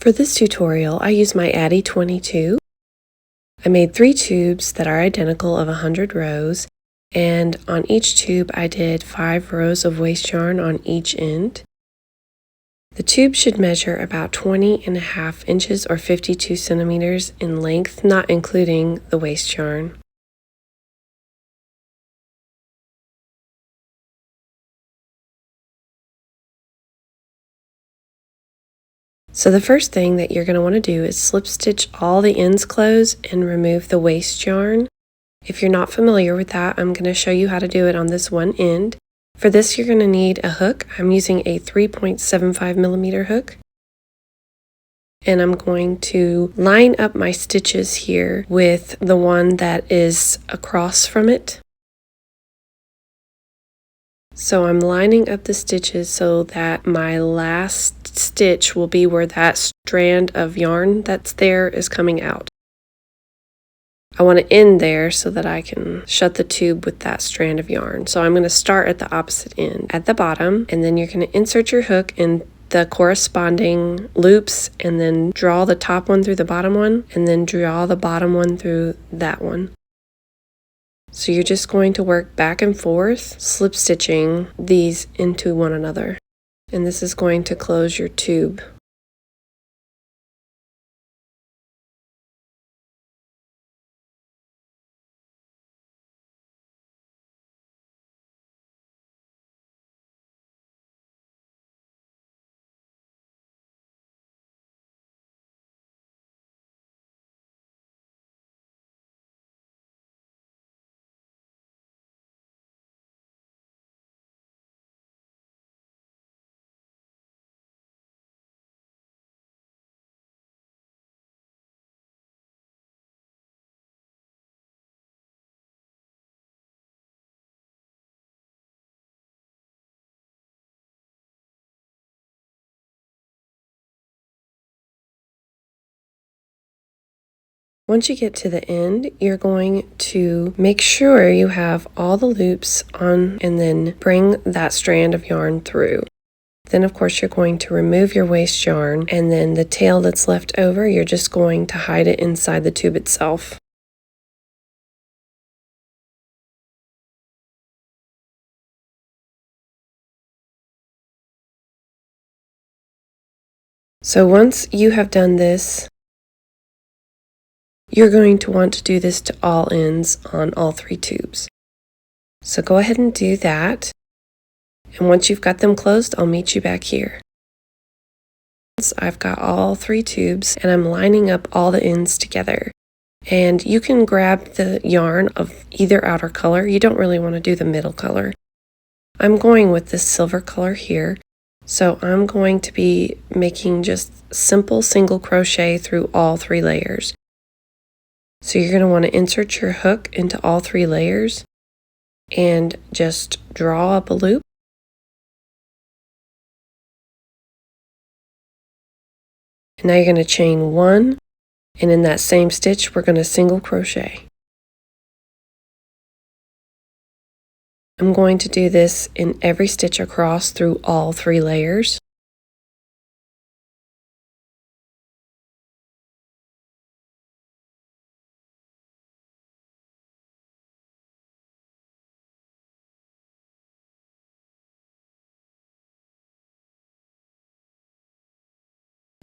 For this tutorial, I use my Addi 22. I made 3 tubes that are identical of 100 rows, and on each tube I did 5 rows of waste yarn on each end. The tube should measure about 20.5 inches or 52 centimeters in length, not including the waste yarn. So the first thing that you're going to want to do is slip stitch all the ends closed and remove the waste yarn. If you're not familiar with that, I'm going to show you how to do it on this one end. For this, you're going to need a hook. I'm using a 3.75 millimeter hook. And I'm going to line up my stitches here with the one that is across from it. So I'm lining up the stitches so that my last stitch will be where that strand of yarn that's there is coming out. I want to end there so that I can shut the tube with that strand of yarn. So I'm going to start at the opposite end, at the bottom, and then you're going to insert your hook in the corresponding loops and then draw the top one through the bottom one and then draw the bottom one through that one. So you're just going to work back and forth, slip stitching these into one another. And this is going to close your tube. Once you get to the end, you're going to make sure you have all the loops on and then bring that strand of yarn through. Then of course you're going to remove your waste yarn, and then the tail that's left over, you're just going to hide it inside the tube itself. So once you have done this, you're going to want to do this to all ends on all 3 tubes. So go ahead and do that. And once you've got them closed, I'll meet you back here. I've got all 3 tubes and I'm lining up all the ends together. And you can grab the yarn of either outer color. You don't really want to do the middle color. I'm going with this silver color here. So I'm going to be making just simple single crochet through all 3 layers. So you're going to want to insert your hook into all 3 layers and just draw up a loop. And now you're going to chain 1, and in that same stitch we're going to single crochet. I'm going to do this in every stitch across through all 3 layers.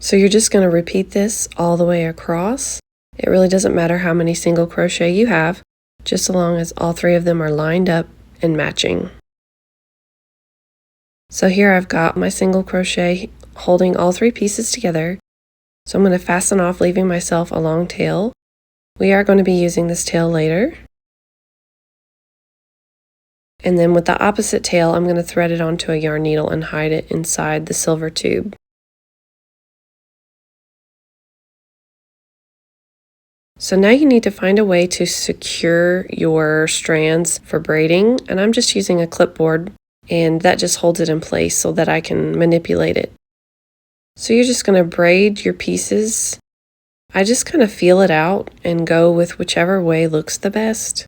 So you're just going to repeat this all the way across. It really doesn't matter how many single crochet you have, just so long as all 3 of them are lined up and matching. So here I've got my single crochet holding all 3 pieces together. So I'm going to fasten off, leaving myself a long tail. We are going to be using this tail later. And then with the opposite tail, I'm going to thread it onto a yarn needle and hide it inside the silver tube. So now you need to find a way to secure your strands for braiding, and I'm just using a clipboard, and that just holds it in place so that I can manipulate it. So you're just going to braid your pieces. I just kind of feel it out and go with whichever way looks the best.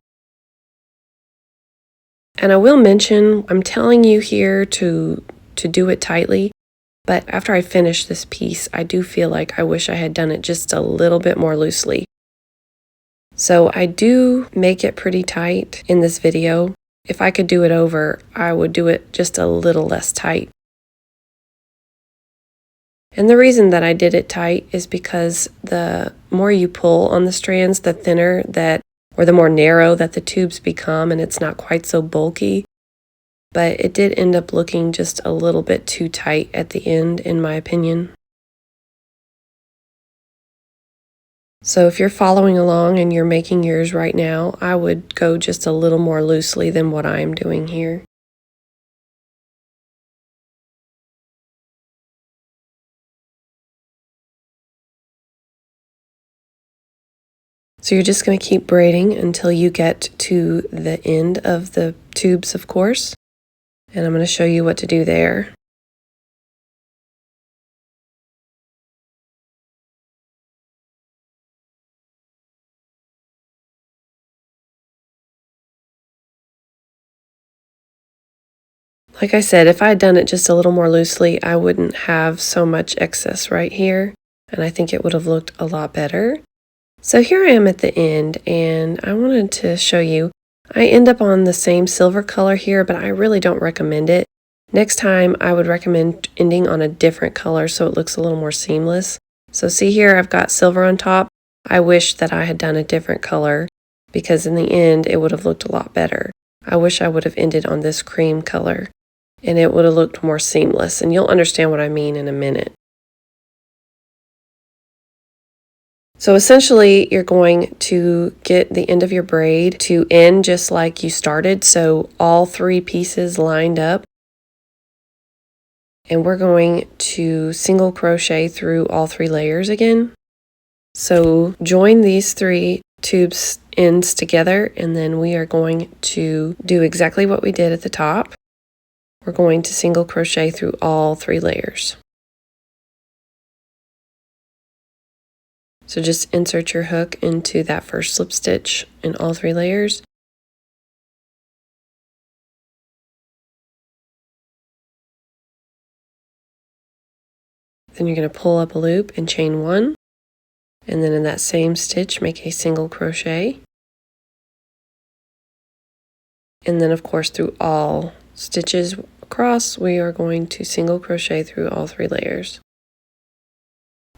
And I will mention, I'm telling you here to do it tightly. But after I finish this piece, I do feel like I wish I had done it just a little bit more loosely. So I do make it pretty tight in this video. If I could do it over, I would do it just a little less tight. And the reason that I did it tight is because the more you pull on the strands, the thinner that, or the more narrow that the tubes become, and it's not quite so bulky. But it did end up looking just a little bit too tight at the end, in my opinion. So if you're following along and you're making yours right now, I would go just a little more loosely than what I'm doing here. So you're just going to keep braiding until you get to the end of the tubes, of course. And I'm going to show you what to do there. Like I said, if I had done it just a little more loosely, I wouldn't have so much excess right here, and I think it would have looked a lot better. So here I am at the end, and I wanted to show you, I end up on the same silver color here, but I really don't recommend it. Next time, I would recommend ending on a different color so it looks a little more seamless. So see here, I've got silver on top. I wish that I had done a different color, because in the end, it would have looked a lot better. I wish I would have ended on this cream color, and it would have looked more seamless, and you'll understand what I mean in a minute. So essentially, you're going to get the end of your braid to end just like you started, so all 3 pieces lined up. And we're going to single crochet through all 3 layers again. So join these 3 tubes ends together, and then we are going to do exactly what we did at the top. We're going to single crochet through all 3 layers. So just insert your hook into that first slip stitch in all 3 layers. Then you're going to pull up a loop and chain 1. And then in that same stitch, make a single crochet. And then of course through all stitches across, we are going to single crochet through all 3 layers.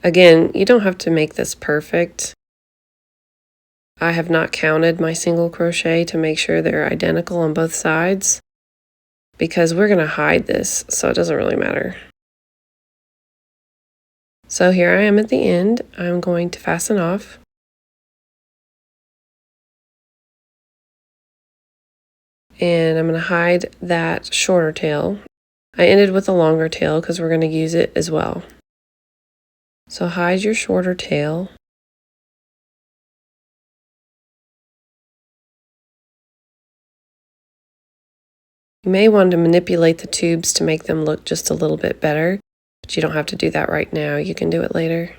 Again, you don't have to make this perfect. I have not counted my single crochet to make sure they're identical on both sides, because we're going to hide this, so it doesn't really matter. So here I am at the end. I'm going to fasten off. And I'm going to hide that shorter tail. I ended with a longer tail because we're going to use it as well. So hide your shorter tail. You may want to manipulate the tubes to make them look just a little bit better, but you don't have to do that right now. You can do it later.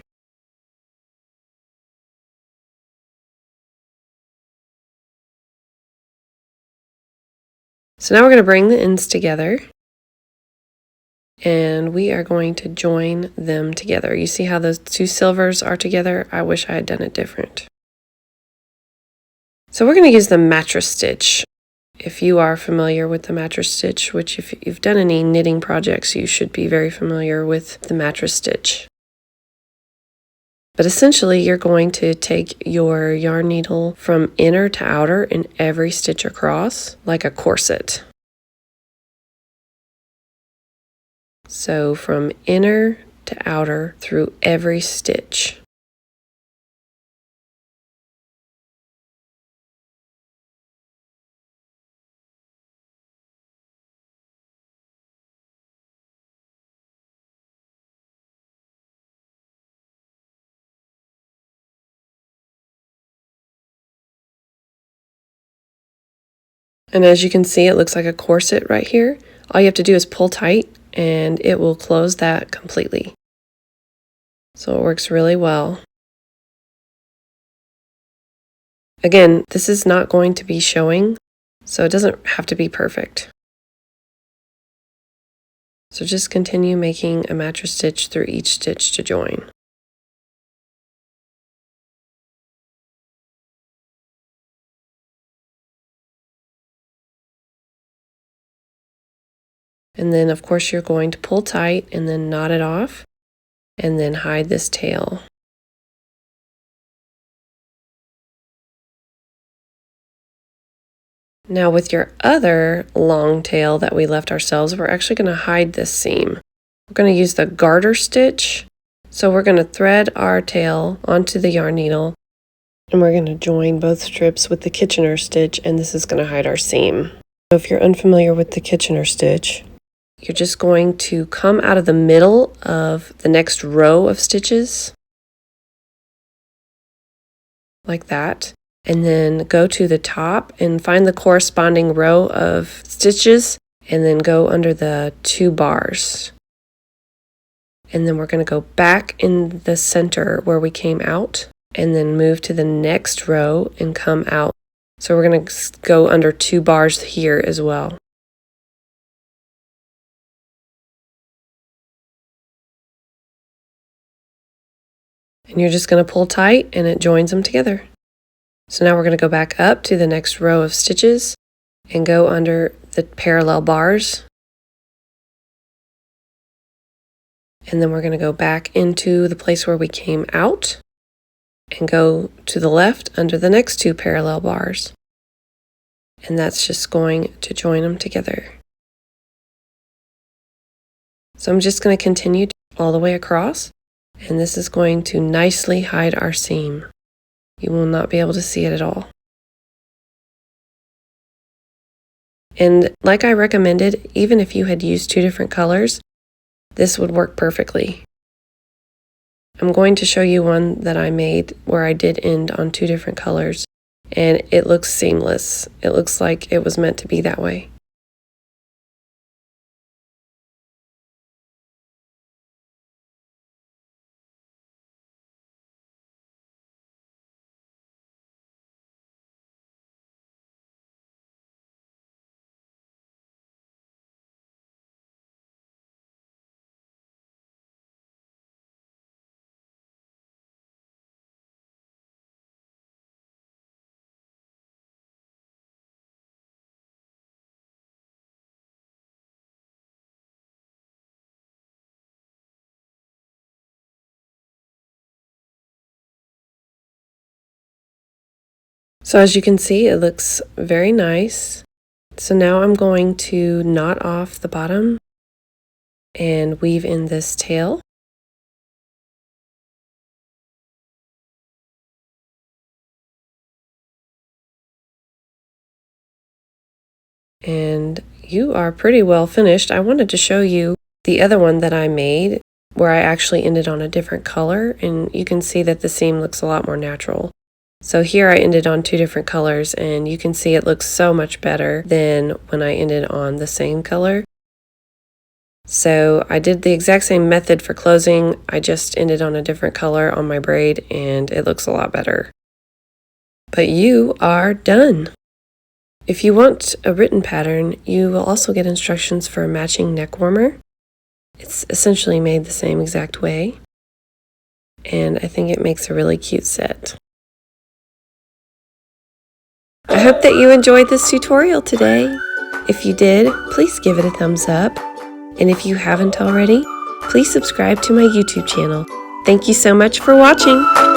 So now we're going to bring the ends together, and we are going to join them together. You see how those 2 silvers are together? I wish I had done it different. So we're going to use the mattress stitch. If you are familiar with the mattress stitch, which if you've done any knitting projects, you should be very familiar with the mattress stitch. But essentially, you're going to take your yarn needle from inner to outer in every stitch across, like a corset. So from inner to outer through every stitch. And as you can see, it looks like a corset right here. All you have to do is pull tight and it will close that completely. So it works really well. Again, this is not going to be showing, so it doesn't have to be perfect. So just continue making a mattress stitch through each stitch to join. And then of course you're going to pull tight and then knot it off and then hide this tail. Now with your other long tail that we left ourselves, we're actually going to hide this seam. We're going to use the garter stitch. So we're going to thread our tail onto the yarn needle and we're going to join both strips with the Kitchener stitch, and this is going to hide our seam. So if you're unfamiliar with the Kitchener stitch, you're just going to come out of the middle of the next row of stitches, like that, and then go to the top and find the corresponding row of stitches, and then go under the 2 bars. And then we're going to go back in the center where we came out, and then move to the next row and come out. So we're going to go under 2 bars here as well. And you're just going to pull tight and it joins them together. So now we're going to go back up to the next row of stitches and go under the parallel bars. And then we're going to go back into the place where we came out and go to the left under the next 2 parallel bars. And that's just going to join them together. So I'm just going to continue all the way across. And this is going to nicely hide our seam. You will not be able to see it at all. And like I recommended, even if you had used 2 different colors, this would work perfectly. I'm going to show you one that I made where I did end on 2 different colors, and it looks seamless. It looks like it was meant to be that way. So as you can see, it looks very nice. So now I'm going to knot off the bottom and weave in this tail. And you are pretty well finished. I wanted to show you the other one that I made where I actually ended on a different color, and you can see that the seam looks a lot more natural. So here I ended on 2 different colors, and you can see it looks so much better than when I ended on the same color. So I did the exact same method for closing. I just ended on a different color on my braid, and it looks a lot better. But you are done. If you want a written pattern, you will also get instructions for a matching neck warmer. It's essentially made the same exact way, and I think it makes a really cute set. I hope that you enjoyed this tutorial today. If you did, please give it a thumbs up. And if you haven't already, please subscribe to my YouTube channel. Thank you so much for watching.